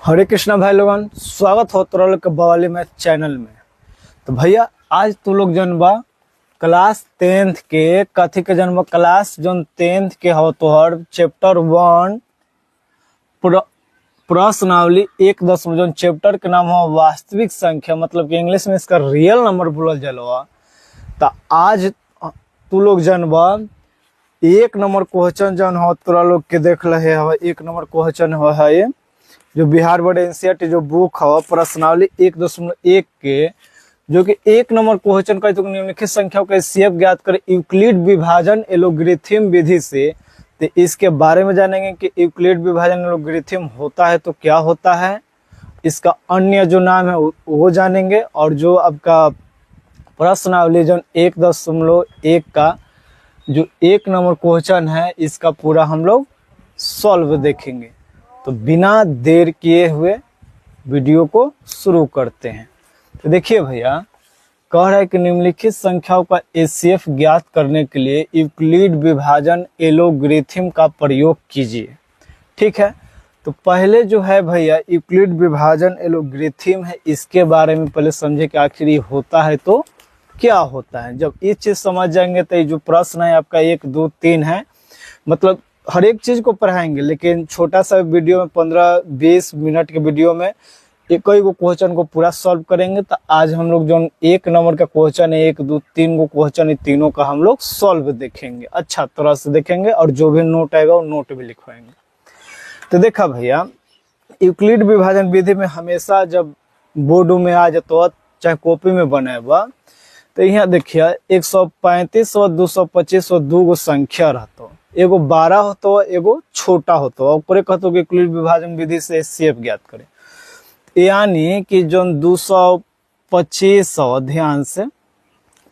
हरे कृष्णा भाई लोगन, स्वागत हो तोरा लोग के बवाली मैथ चैनल में। तो भैया आज तू लोग जनबा क्लास 10th के कथी के जनबा क्लास जोन 10th के हो तोहर चैप्टर 1 प्रश्नावली 1 जोन चैप्टर के नाम हो वास्तविक संख्या, मतलब कि इंग्लिश में इसका रियल नंबर बोलल जलवा। तो आज तू लोग जनबा 1 नंबर क्वेश्चन जन हो तोरा लोग के देख रहे हो। 1 नंबर क्वेश्चन हो है जो बिहार बोर्ड एनसीईआरटी जो बुक हो प्रश्नावली 1.1 के, जो कि 1 नंबर क्वेश्चन का तो निम्नलिखित संख्याओं का एचसीएफ ज्ञात करे यूक्लिड विभाजन एलोग्रिथम विधि से। तो इसके बारे में जानेंगे कि यूक्लिड विभाजन एलोग्रिथम होता है तो क्या होता है, इसका अन्य जो नाम है वो जानेंगे, और जो आपका प्रश्नावली जो 1.1 का जो 1 नंबर क्वेश्चन है इसका पूरा हम लोग सॉल्व देखेंगे। तो बिना देर किए हुए वीडियो को शुरू करते हैं। तो देखिए भैया, कह रहा है कि निम्नलिखित संख्याओं का एचसीएफ ज्ञात करने के लिए यूक्लिड विभाजन एलोग्रिथम का प्रयोग कीजिए। ठीक है, तो पहले जो है भैया यूक्लिड विभाजन एलोग्रिथम है, इसके बारे में पहले समझे कि आखिर ये होता है तो क्या होता है। जब ये चीज समझ जाएंगे तो ये जो प्रश्न है आपका 1, 2, 3 है, मतलब हर एक चीज को पढ़ाएंगे, लेकिन छोटा सा वीडियो में 15-20 मिनट के वीडियो में एक ही को क्वेश्चन को पूरा सॉल्व करेंगे। तो आज हम लोग जो 1 नंबर का क्वेश्चन है 1, 2, 3 को क्वेश्चन है, तीनों का हम लोग सॉल्व देखेंगे, अच्छा तरह से देखेंगे, और जो भी नोट आएगा वो नोट भी लिखवाएंगे। तो देखा भैया, यूक्लिड विभाजन विधि में हमेशा जब बोर्ड में आ जाता चाहे कॉपी में बने हुआ, तो यहाँ देखिए 135 और 225 और 2 गो संख्या रहता, एगो 12 होतो एगो छोटा होतो, और कहते कि यूक्लिड विभाजन विधि से एचसीएफ ज्ञात करे। यानी कि जो 225 ध्यान से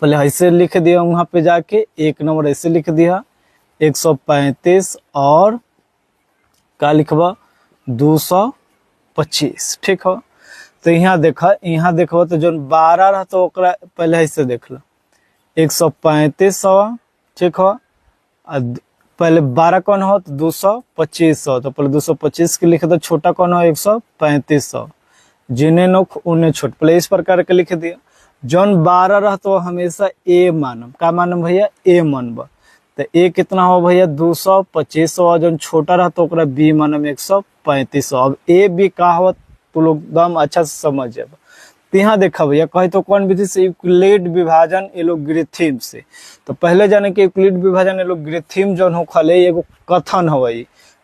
पहले ऐसे लिख दिया, वहां पे जाके 1 नंबर ऐसे लिख दिया, 135 और क्या लिखबा 225। ठीक है, तो यहाँ देखो तो जो 12 रहता ओकरा पहले ऐसे देख लो 135। ठीक है, पहले 12 कौन हो तो 225, तो पहले 225 के लिखे, तो छोटा कौन हो 135, जिन्हें नोख उन्हें छोट, पहले इस प्रकार के लिख दिया। जौन 12 रहता हमेशा ए मानम, का मानम भैया ए मानब, तो ए कितना हो भैया 225, और जौन छोटा रहता ओकरा बी मानम 135। अब ए बी का हो तो लोग एकदम अच्छा से समझ जाए। तो यहाँ देखा भैया कहे तो कौन विधि से, यूक्लिड विभाजन एलोग्रिथम से। तो पहले जाने के यूक्लिड विभाजन एलोग्रिथम जो हो खले एगो कथन हवा,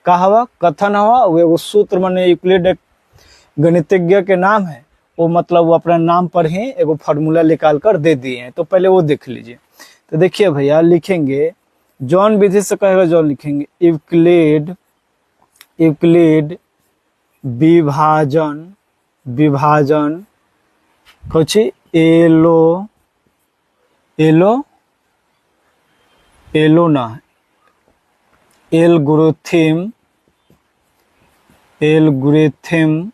का हवा कथन हवा, वो एगो सूत्र माने यूक्लिड एक गणितज्ञ के नाम है, वो मतलब वो अपना नाम पर ही एगो फार्मूला निकाल कर दे दिए हैं। तो पहले वो देख लीजिए। तो देखिए भैया लिखेंगे जौन विधि से कहेगा जौन लिखेंगे यूक्लिड विभाजन कुछ एलोग्रिथम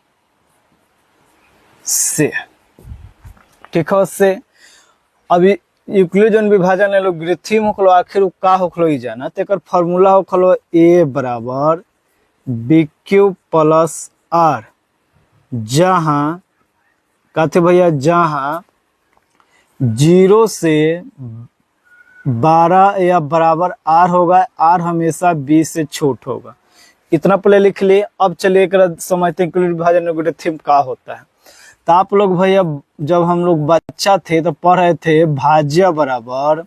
से। ठीक है, से अभी यूक्लिड विभाजन एलोग्रिथम होखलो, आखिर का होखलो ही जाना, तो एक फार्मूला होखलो ए बराबर BQ प्लस आर, जहां कहते भैया जहां 0 से 12 या बराबर आर होगा, आर हमेशा 20 से छोट होगा। इतना पहले लिख लिए। अब चलिए समझते हैं यूक्लिड विभाजन एलोग्रिथम का होता है। तो आप लोग भैया जब हम लोग बच्चा थे तो पढ़ रहे थे भाज्य बराबर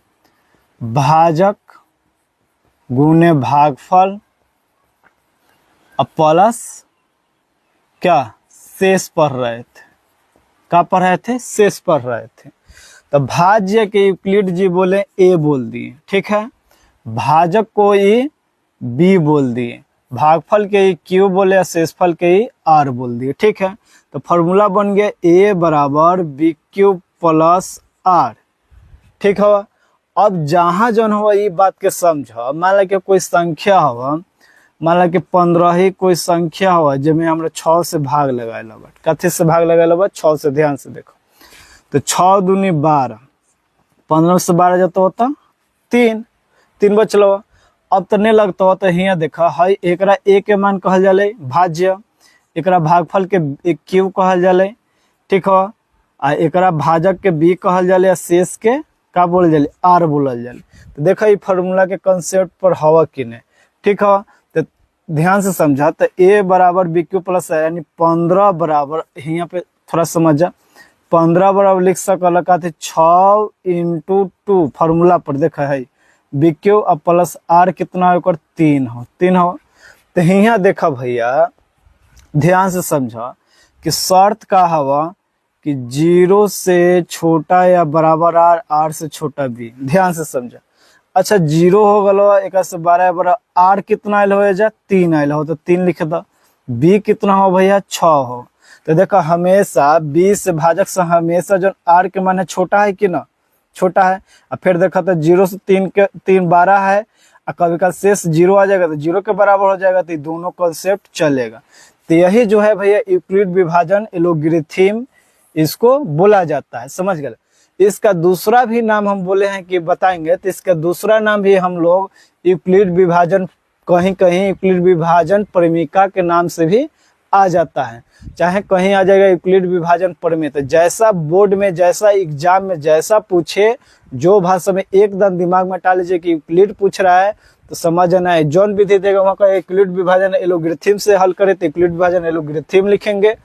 भाजक गुने भागफल प्लस क्या शेष पढ़ रहे थे, क्या पढ़ रहे थे, शेष पढ़ रहे थे। तो भाज्य के यूक्लिड जी बोले ए बोल दिए, ठीक है, भाजक को ई बी बोल दिए, भागफल के ई क्यू बोले, शेषफल के ई आर बोल दिए। ठीक है, तो फॉर्मूला बन गया ए बराबर BQ प्लस आर। ठीक है, अब जहां जन हो ये बात के समझ, मान ला कि कोई संख्या हो, मान ला कि 15 ही कोई संख्या हो जिसमें हमरा 6 से भाग लगाए लब, कथी से भाग लगाए लब 6 से, ध्यान से देखो। तो 6 दूनी 12, 15 से 12 जाता होता 3 बचलो। अब तो नहीं लगता हो, तो यहाँ देखा है एकरा ए के मान कहल जाले भाज्य, एकरा भागफल के एक क्यू कहल जाले, ठीक हो, आ एकरा भाजक के बी कहल जाले, शेष के का बोल जाले, आर बोलल जाले। तो देखो ये फार्मूला के कंसेप्ट पर हवा कि नहीं, ठीक हो। तो ध्यान से समझा, तो ए बराबर बी क्यू प्लस है, यानी 15 बराबर, यहाँ पे थोड़ा समझा, 15 बराबर लिख सकल का 6 इंटू 2 फार्मूला पर देखा है बी क्यू अब प्लस आर कितना हो, 3 हो, 3 हो। तो यहाँ देखा भैया ध्यान से समझा कि शर्त का हवा कि 0 से छोटा या बराबर आर, आर से छोटा बी, ध्यान से समझा। अच्छा 0 हो गलो, 1 से 12 बराबर, आर कितना आयल हो जा, 3 आयल हो, तो 3 लिख दो। बी कितना हो भैया, 6 हो। तो देखो हमेशा बी से भाजक से हमेशा जो आर के मान है छोटा है कि ना, छोटा है। और फिर देखा तो 0 से 3 12 है, और कभी कभी शेष 0 आ जाएगा तो 0 के बराबर हो जाएगा, तो ये दोनों कॉन्सेप्ट चलेगा। तो यही जो है भैया यूक्लिड विभाजन एलोगरिथम इसको बोला जाता है, समझ गए। इसका दूसरा भी नाम हम बोले हैं कि बताएंगे, तो इसका दूसरा नाम भी हम लोग यूक्लिड विभाजन, कहीं कहीं यूक्लिड विभाजन परिमिका के नाम से भी आ जाता है, चाहे कहीं आ जाएगा यूक्लिड विभाजन प्रमेय। तो जैसा बोर्ड में, जैसा एग्जाम में जैसा पूछे, जो भाषा में एकदम दिमाग में डाल लीजिए कि यूक्लिड पूछ रहा है तो समझना है। जौन विधि देगा वहाँ का यूक्लिड विभाजन एलोगरिथम से हल करे तो यूक्लिड विभाजन एलोगरिथम लिखेंगे,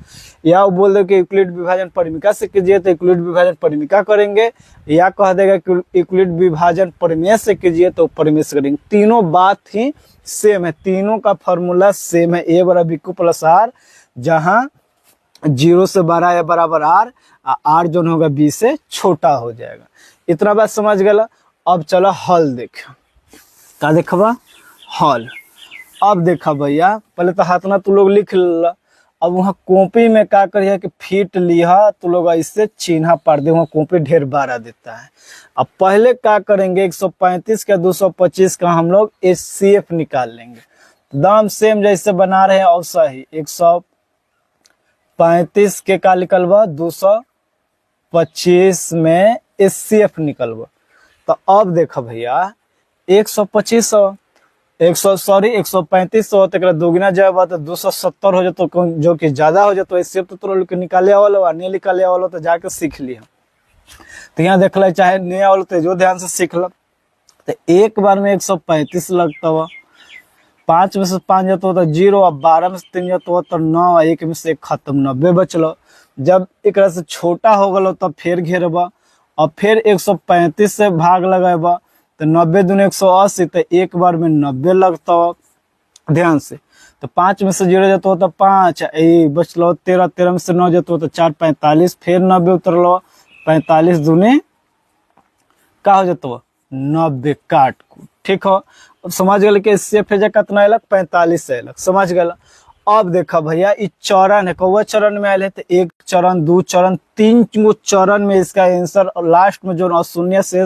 या वो बोल दे कि यूक्लिड विभाजन परिमिका से कीजिए तो यूक्लिड विभाजन परिमिका करेंगे, या कह देगा कि यूक्लिड विभाजन प्रमेय से कीजिए तो प्रमेय से करेंगे। तीनों बात ही सेम है, तीनों का फॉर्मूला सेम है, ए बराबर बी क्यू प्लस आर, जहाँ 0 से 12 या बराबर आर, आर जो होगा बी से छोटा हो जाएगा। इतना बात समझ गया। अब चलो हल देख, का देखबा हल। अब देखा भैया, पहले तो हाथ ना तू लोग लिख ला, अब वहाँ कॉपी में क्या करिए कि फीट लिया तो लोग ऐसे चिन्ह पार दे, वहाँ कॉपी ढेर बारा देता है। अब पहले क्या करेंगे, 135 का 225 का हम लोग HCF निकाल लेंगे, दाम सेम जैसे बना रहे हैं और ही 135 के का निकलवा, 225 में HCF निकलवा। तो अब देखो भैया 135 तो दोगुना जाएगा तो 270 हो जाए, तो जो कि ज्यादा हो जाए तो HCF तो तुम लोग निकाले वालो, नहीं निकाले वालो तो जाके सीख लिया। तो यहाँ देख ले, चाहे नया वालो तो जो ध्यान से सीख लो। तो एक बार में 135 लगता हुआ, 5 में से 5 जाता हो तो 0, अब 12 में से 3 जाता हो तो 9, 1 में से 1 खत्म, 90 बचलो। जब एक से छोटा हो गलो तब फिर घेरबा, और फिर 135 से भाग लगाबा तो 90 दूनी 180, तो एक बार में 90 लगता हो ध्यान से। तो 5 में से 0 जाता हो तो 5, बचलो 13, 13 में से 9 जाता हो तो 4, 45, फिर 90 उतरलो, 45 दूनी का हो जाता हो 90 काट को, ठीक हो। अब समझ गए कि इससे फिर कितना अलग 45 से अलग, समझ गए। अब देखा भैया ये चरण है, कौवा चरण में आए तो 1 चरण 2 चरण 3 गो चरण में इसका आंसर, और लास्ट में जो शून्य से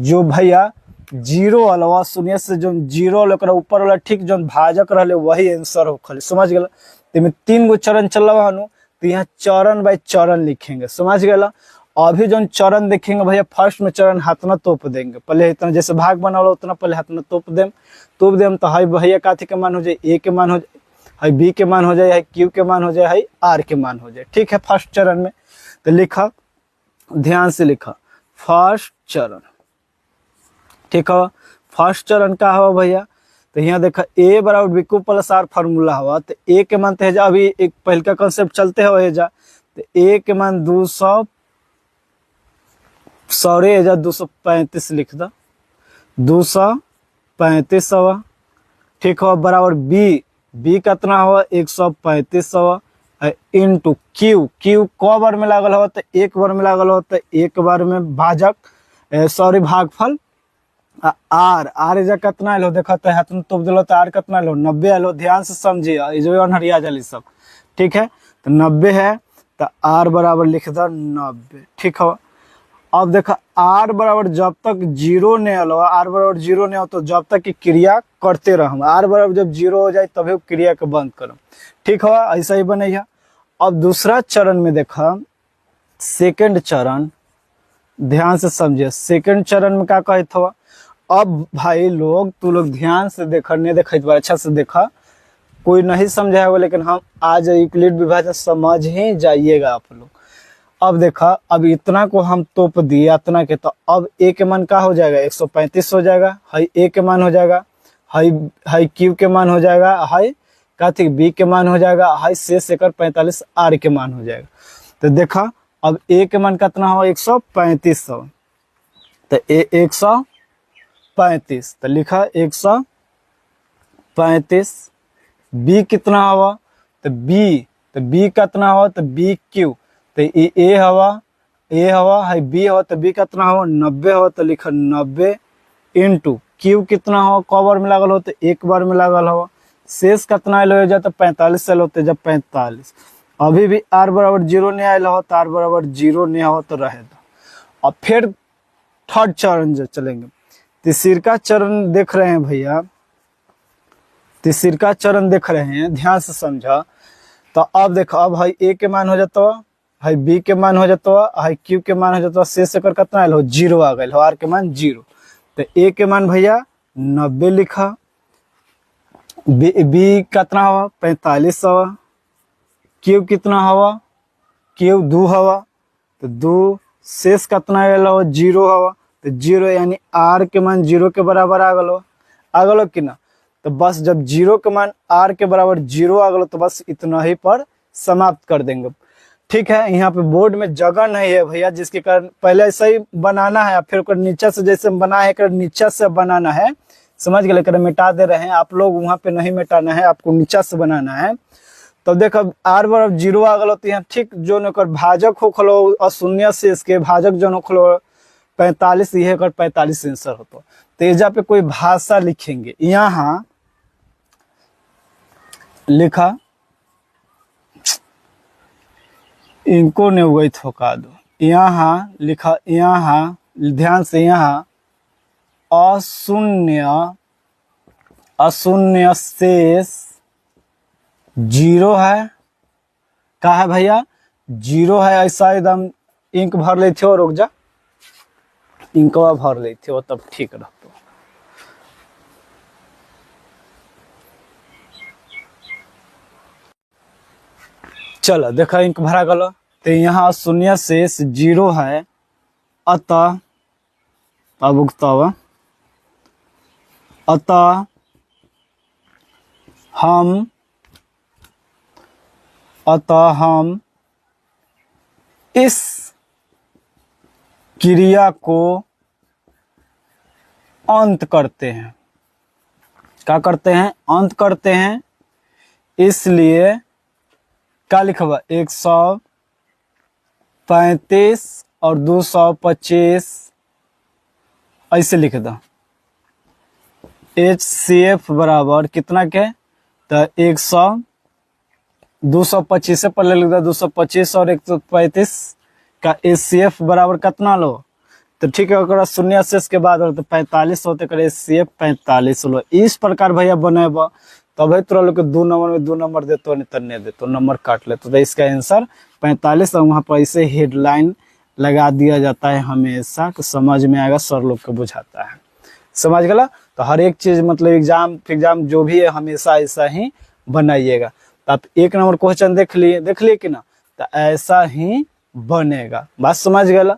जो भैया 0 वाला शून्य से जो 0 वाला ऊपर वाला ठीक जो भाजक रहे वही आंसर हो खाली, समझ गए। तो 3 गो चरण चल रहा हूँ, तो यहाँ चरण बाय चरण लिखेंगे, समझ गए। अभी जो चरण देखेंगे भैया, फर्स्ट में चरण हाथ में तोप देंगे, पहले इतना जैसे भाग बना उतना पहले हाथ में तोप देम तो हाई भैया काथी के मान हो जाए, ए के मान हो जाए, हाई बी के मान हो जाए, हाई क्यू के मान हो जाए, हाई आर के मान हो जाए, ठीक है। फर्स्ट चरण में तो लिखा, ध्यान से लिखा फर्स्ट चरण, ठीक है। फर्स्ट चरण का हुआ भैया, तो यहाँ देखा ए बराबर B Q plus R formula हुआ, तो ए के मान तो अभी एक पहले का कॉन्सेप्ट चलते हो जा, तो ए के मान 235 लिख दो, 235 हुआ, ठीक हो, बराबर बी कितना हुआ 135 हुआ, इंटू क्यू क बार में लागल हो तो एक बार में लागल हो, तो एक बार में भाजक भागफल, आर एजा कितना लो देखो तो हाथ में तोप दिलो तो आर कितना लो 90 लो, ध्यान से समझिए जो अनहरिया जली सब, ठीक है। तो 90 है तो आर बराबर लिख दो 90, ठीक हो। अब देखो आर बराबर जब तक 0 नहीं आलो, आर बराबर 0 नहीं हो तो जब तक की क्रिया करते रहो, आर बराबर जब 0 हो जाए तभी क्रिया को बंद करो, ठीक हो, ऐसा ही बनेगा। अब दूसरा चरण में देखा सेकंड चरण, ध्यान से समझिए सेकंड चरण में क्या कहते हो। अब भाई लोग तू लोग ध्यान से देखा, नहीं देखा अच्छा से देखा, कोई नहीं समझा होगा, लेकिन हम आज यूक्लिड विभाजन समझ ही जाइएगा आप लोग। अब देखा, अब इतना को हम तोप दिए इतना के, तो अब ए के मान का हो जाएगा 135 हो जाएगा, हाई ए के मान हो जाएगा, हाई क्यू के मान हो जाएगा, हाई काथी बी के मान हो जाएगा, हाई शेष एकर 45 आर के मान हो जाएगा। तो देखा अब ए के मान कितना हो 135 हो, तो ए 135 तो लिखा 135। बी कितना हुआ, तो बी कितना हुआ, तो बी क्यू, तो ए हवा है, बी हवा तो बी कितना हो 90 हो, तो लिखा 90 इंटू क्यू कितना हो, क बार में लागल हो, तो एक बार में लागल हो, शेष कितना हो जाए तो 45 से होते जब 45। अभी भी आर बराबर 0 नहीं आयल हो, तो आर बराबर 0 नहीं हो तो रहे दो। अब फिर थर्ड चरण जो चलेंगे, तीसरा चरण देख रहे हैं भैया, तीसरा चरण देख रहे हैं, ध्यान से समझा। तो अब देखो, अब हाई ए के मान हो जाता है, हाई बी के मान हो जाता है, हाई क्यू के मान हो जाता है, शेष एकर कितना आयल हो 0 आ गए हो, आर के मान 0। तो ए के मान भैया 90 लिखा, बी कितना हुआ 45 हुआ, क्यू कितना हुआ, क्यू 2 हुआ, तो 2 शेष कितना आयल हो 0 हुआ, तो 0 यानी आर के मान 0 के बराबर आ गलो कि ना। तो बस जब 0 के मान आर के बराबर 0 आ गलो, तो बस इतना ही पर समाप्त कर देंगे। ठीक है, यहाँ पे बोर्ड में जगह नहीं है भैया, जिसके कारण पहले ऐसा ही बनाना है, फिर नीचे से जैसे बना है नीचे से बनाना है, समझ गए, लेकर मिटा दे रहे हैं आप लोग, वहां पे नहीं मिटाना है, आपको नीचे से बनाना है। तो देखो आर बराबर 0 आ गलो, तो यहाँ ठीक जो नकर भाजक हो खलो अशून्य से इसके भाजक जो हो खलो 45, यह कर 45 आंसर हो। तो एजा पे कोई भाषा लिखेंगे, यहाँ लिखा, इनको ने वही थोका दो, यहाँ लिखा, यहाँ ध्यान से, यहाँ अशून्य शेष 0 है, का है भैया 0 है, ऐसा एकदम इंक भर लेते हो, रुक जा, इंकवा भर लेते हो तब ठीक रहता। चलो देखा इंक भरा गलो, तो यहाँ शून्य शेष 0 है, अतः अब उगता हुआ, अतः हम इस क्रिया को अंत करते हैं, क्या करते हैं, अंत करते हैं, इसलिए क्या लिखा 135 और 225 ऐसे लिख दो। HCF बराबर कितना के, तो 225 से पहले लिख दो 225 और 135 का HCF बराबर कितना लो, तो ठीक है, शून्य शेष के बाद तो 45 होते कर HCF 45 लो। इस प्रकार भैया बनेबा, तभी तो लोग 2 नंबर में 2 नंबर देते नहीं तो नहीं देते, नंबर काट लेते। तो इसका आंसर 45, और वहाँ पर ऐसे हेडलाइन लगा दिया जाता है हमेशा, कि समझ में आएगा, सर लोग को बुझाता है, समझ गया। तो हर एक चीज मतलब एग्जाम जो भी है हमेशा ऐसा ही बनाइएगा। तो आप 1 नंबर क्वेश्चन देख लिए कि ना, तो ऐसा ही बनेगा, बात समझ गया।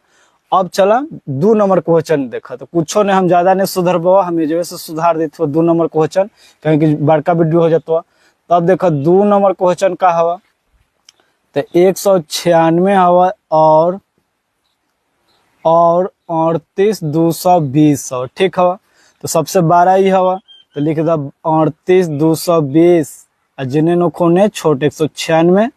अब चला 2 नंबर क्वेश्चन देखा, तो कुछ ने हम ज्यादा नहीं सुधरबा, हम जो से सुधार देते 2 नंबर क्वेश्चन, क्योंकि बड़का वीडियो हो जाता। तब देखो 2 नंबर क्वेश्चन का हवा, तो 196 हवा और 38 220 हो, ठीक हवा। तो सबसे 12 ही हवा, तो लिख दा 38 220, जिन्हें नोने छोटे 196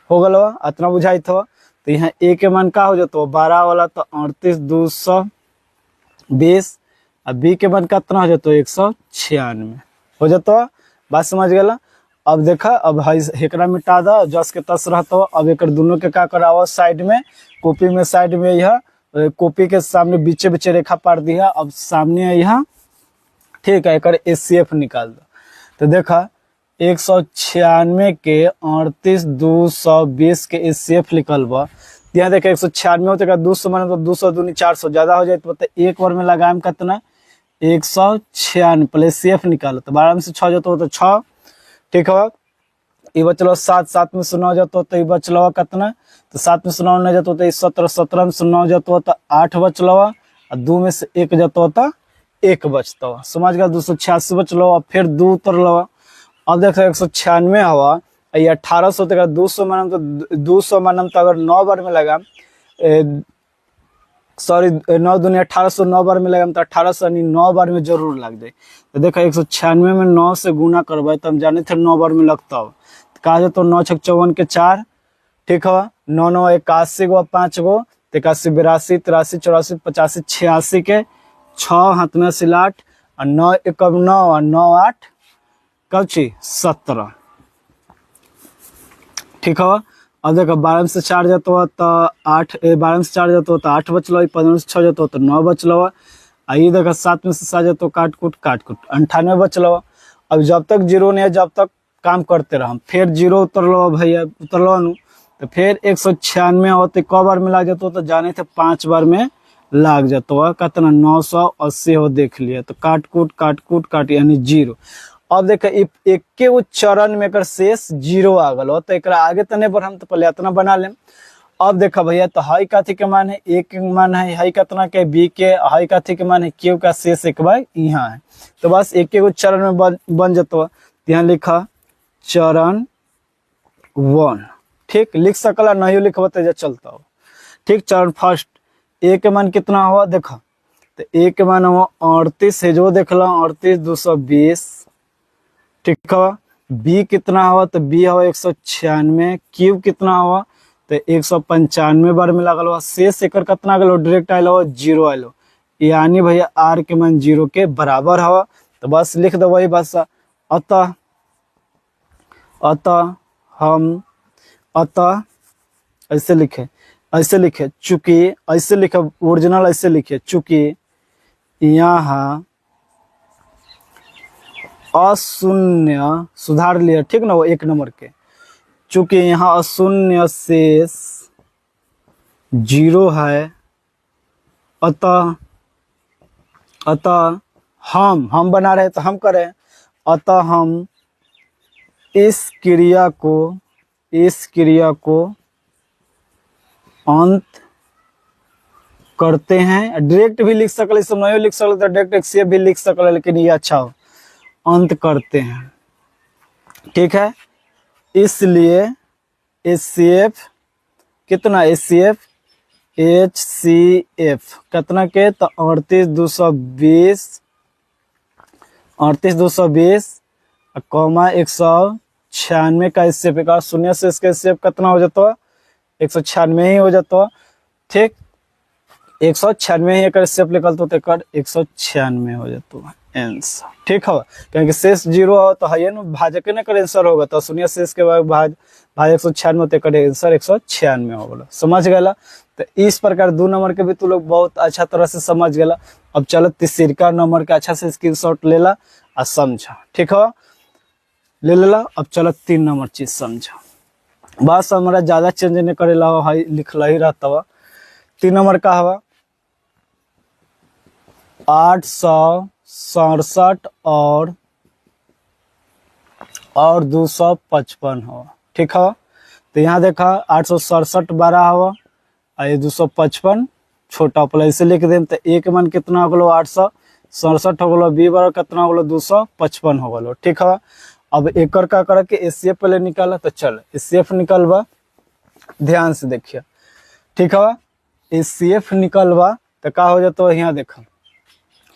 हो गलवा, इतना बुझाई था। तो यहाँ ए के मान का हो जाता 12 वाला, तो 38 220, और बी के मान कितना हो जाता 196 हो जाता, बात समझ गया। अब देखा, अब हेकरा मिटा दो, जस के तस रहता। अब एक दोनों के क्या करावा, साइड में कॉपी में साइड में यह कॉपी के सामने बीचे बीचे रेखा पार दिया, अब सामने यहाँ ठीक है, एक HCF निकाल दो। तो देखा 196 के 38 220 के HCF निकल बा, यहाँ देखा 196 होते 200 माने तो 200 दूनी 400 ज्यादा हो जाए, तो एक बार में लगाए कितना 196 प्लस HCF निकालो, तो 12 में से 6 जाता हो तो 6, ठीक है। ये बचल 7, 7 में से 9 जातो तो ये बचल कितना, तो 7 में से 9 नहीं जातो तो 17, 17 में से 9 जातो तो 8 बचल, और 2 में से 1 जातो तो 1 बचता। समझ गया। 286 बचल, फिर 2 उतरल। अब देख 196 हवा, ये 1800 तक 200 मानम तो 200 मानम तो अगर 9 बार में लगा, सॉरी 9 दूनी 1800, 9 बार में लगा तो 1800 यानी 9 बार में जरूर लग जाए। तो देखो 196 में 9 से गुना करवाए तो हम जाने थे 9 बार में लगता हो। कहा जाए तो 9 छक 54 के 4, ठीक है। 9 9 81 गो, 5 गो 81, 82, 83, 84, 85, 86 के 6 हाथ में 8, और 9 1 9 और 9 8 कब ची 17, ठीक है। अब देखो 12 में से 4 जातो तो 8, 12 में से 4 जातो तो 8 बचल, 15 में से 6 जातो तो 9 बचल। आई देखो 7 में से 7 जातो काट कूट 98 बचल। अब जब तक जीरो नहीं है जब तक काम करते रह, फिर जीरो उतरलो भैया, उतरलो नु तो फिर 196 होते क बार में लाग जातो तो जाने थे 5 बार में लाग जातो। कितना 980 हो, देख लिया। तो काट कूट यानी जीरो। अब देख एक चरण में कर शेष जीरो आ गलो, तो एक आगे तने बढ़म तो पहले इतना बना लें। अब देखा भैया तो हाई कथी के मान है, ए के मान है हाई कितना के, बी के हाई कथी के मान है, क्यू का शेष एक बार यहाँ है। तो बस एक चरण में बन जातो। यहाँ लिखा चरण 1, ठीक। लिख सकला, नहीं लिखब तो चलता हो, ठीक। चरण फर्स्ट, ए के मान कितना हुआ देखा, तो ए के मान हुआ 38 है, जो देख लो 38 220, ठीक है। बी कितना हुआ, तो बी हुआ 196, क्यू कितना हुआ तो 195 बार में लगल हुआ। शेष एकर कितना गलो, डायरेक्ट आयल हो 0 आयल हो, यानी भैया आर के मान 0 के बराबर हुआ। तो बस लिख दो वही भाषा। अतः ऐसे लिखे चूंकि, ऐसे लिखे ओरिजिनल, ऐसे लिखे चूंकि यहाँ अशून्य, सुधार लिया, ठीक ना, वो 1 नंबर के, चूंकि यहाँ अशून्य शेष 0 है, अतः हम बना रहे तो हम करें, अतः हम इस क्रिया को अंत करते हैं। डायरेक्ट भी लिख सकल, इस नहीं लिख सकल तो डायरेक्ट एक्सेप भी लिख सकल, लेकिन ये अच्छा हो, अंत करते हैं, ठीक है। इसलिए HCF कितना, HCF कितना के, तो 38 220 कौमा 196 का HCF का, शून्य से इसका HCF कितना हो जाता, 196 ही हो जाता, ठीक। 196 ही एक HCF निकलता तो 196 हो जाता आंसर, ठीक है। क्योंकि शेष 0 हो तो है ना, भाजक न कर आंसर होगा, तो शून्य शेष के बाद भाज 196 तो आंसर 196 हो गया। समझ गया। तो इस प्रकार 2 नंबर के भी तू लोग बहुत अच्छा तरह से समझ गया। अब चलो तीसरा नंबर के अच्छा से स्क्रीनशॉट लेला और समझा, ठीक है, ले लेला। अब चलो 3 नंबर चीज समझा, बस हमारा ज्यादा चेंज नहीं करेला हो, लिखला ही रहता हुआ। 3 नंबर का हवा 867 और 255 हो, ठीक है। तो यहाँ देखा 867 12 हवा, और ये 255 छोटा पहले इसे लिख दें। तो ए के मान कितना हो गलो 867 हो गलो, बी बार कितना हो गलो 255 हो गलो, ठीक है। अब एकर का कर के HCF पहले निकाला, तो चल HCF निकलवा, ध्यान से देखिए, ठीक है। HCF निकलवा तो का हो जाता है, यहाँ देखा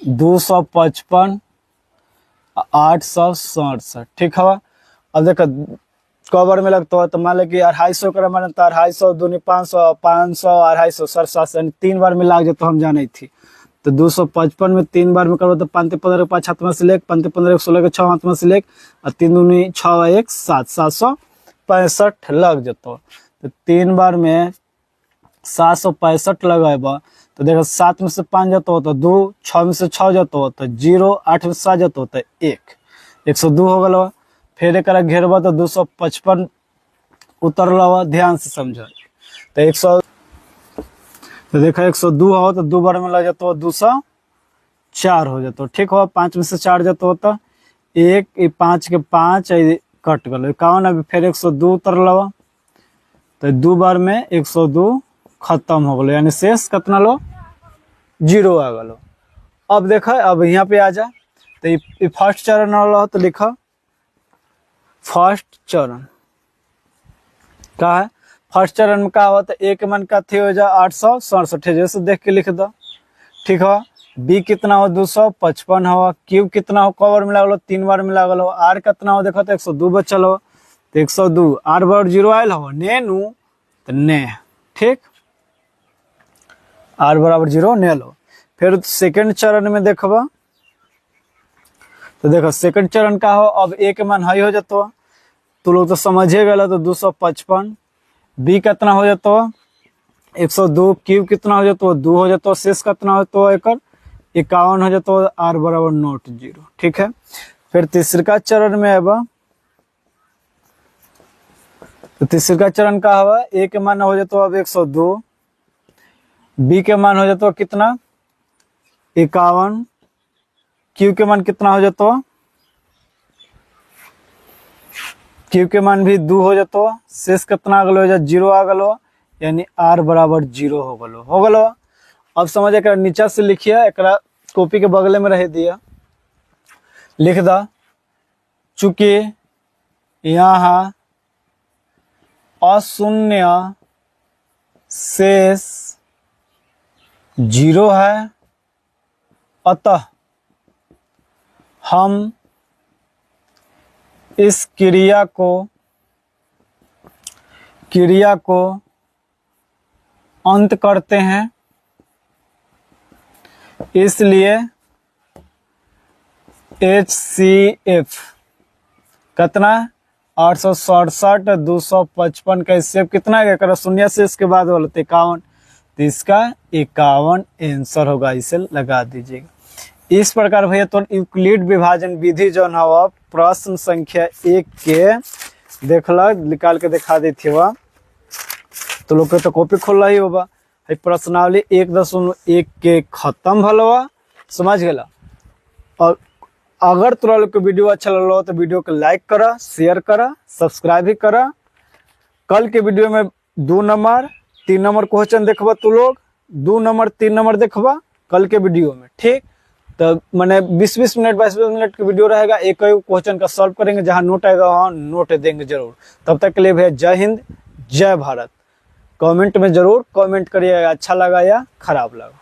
255 867, ठीक है। अब देखो कवर में लगता है, तो मान लो कि 250 कर माने तो 250 दूनी 500 500 250 700 3 बार में लाग जाता, हम जाने थी। तो 255 में 3 बार में करवा तो 5 15 के 5 हाथ में से लेक, 5 15 16 के 6 हाथ में से लेक, और 3 दूनी 6 1 7 765 लग जाता। तो 3 बार में 765 लगाएबा, तो देखो 7 में से 5 जाता हो तो 2, 6 में से 6 जाता हो तो 0, 8 में से 7 जाता हो तो 1, 102 हो गया। फिर एक घेरबा तो 255 उतरल, ध्यान से समझ। तो 100, तो देखा 102 हो तो 2 बार में लग जाता हो 204 हो जाता, ठीक हो। 5 में से 4 जाता हो तो 1, 5 के 5 कट गलो 51 अभी फिर 102 उतरल तो 2 बार में 102 खत्म हो गलो यानी शेष कितना लो 0 आ गलो। अब देख अब यहाँ पे आ जा तो ये फर्स्ट चरण वाला तो लिखा फर्स्ट चरण का है। फर्स्ट चरण में क्या हुआ तो ए के मान का थे हो जा 867 जैसे देख के लिख दो ठीक है। बी कितना हो 255 हो, क्यूब कितना हो कवर मिला गलो 3 बार मिला गलो, आर कितना हो देखो तो 102 बचल हो तो 102 आर बार 0 आयल हो ने नू तो ने ठीक आर बराबर 0 ने लो। फिर सेकंड चरण में देखबा तो देखो सेकंड चरण का हो अब ए के मान हाई हो जातो तो लोग तो समझे गए तो 255, बी कितना हो जातो 102, क्यूब कितना हो जातो 2 हो जातो, शेष कितना हो तो एक 51 हो जातो, आर बराबर नॉट 0 ठीक है। फिर तीसरा चरण में अब तो तीसरा चरण का हुआ ए के मान हो जातो अब 102, बी के मान हो जातो कितना 51, क्यू के मान कितना हो जातो क्यू के मान भी 2 हो जातो, शेष कितना आ गलो 0 आ गलो यानी आर बराबर 0 हो गलो। अब समझ एक नीचा से लिखिए एक कॉपी के बगले में रह दिया लिख दा चूंकि यहाँ अशून्य शेष 0 है अतः हम इस क्रिया को अंत करते हैं, इसलिए HCF कितना 867 255 का HCF कितना है शून्य से इसके बाद वाला 51 तो इसका 51 आंसर होगा, इसे लगा दीजिएगा। इस प्रकार भैया तो यूक्लिड विभाजन विधि जो है प्रश्न संख्या 1 के देखला निकाल के दिखा देती हुआ तो लोग के तो कॉपी खोल ही होगा प्रश्नावली 1.1 के खत्म भलो समझ गया। और अगर तोरा लोग के वीडियो अच्छा लगलो तो वीडियो को लाइक करा, शेयर करा, सब्सक्राइब भी करा। कल के वीडियो में 2 नंबर 3 नंबर क्वेश्चन देखबा तू लोग 2 नंबर 3 नंबर देखबा कल के वीडियो में ठीक। तो मैंने 20-20 मिनट 22 मिनट का वीडियो रहेगा, एक क्वेश्चन का सॉल्व करेंगे, जहां नोट आएगा वहां नोट देंगे जरूर। तब तक के लिए भैया जय हिंद जय भारत। कमेंट में जरूर कमेंट करिएगा अच्छा लगा या खराब लगा।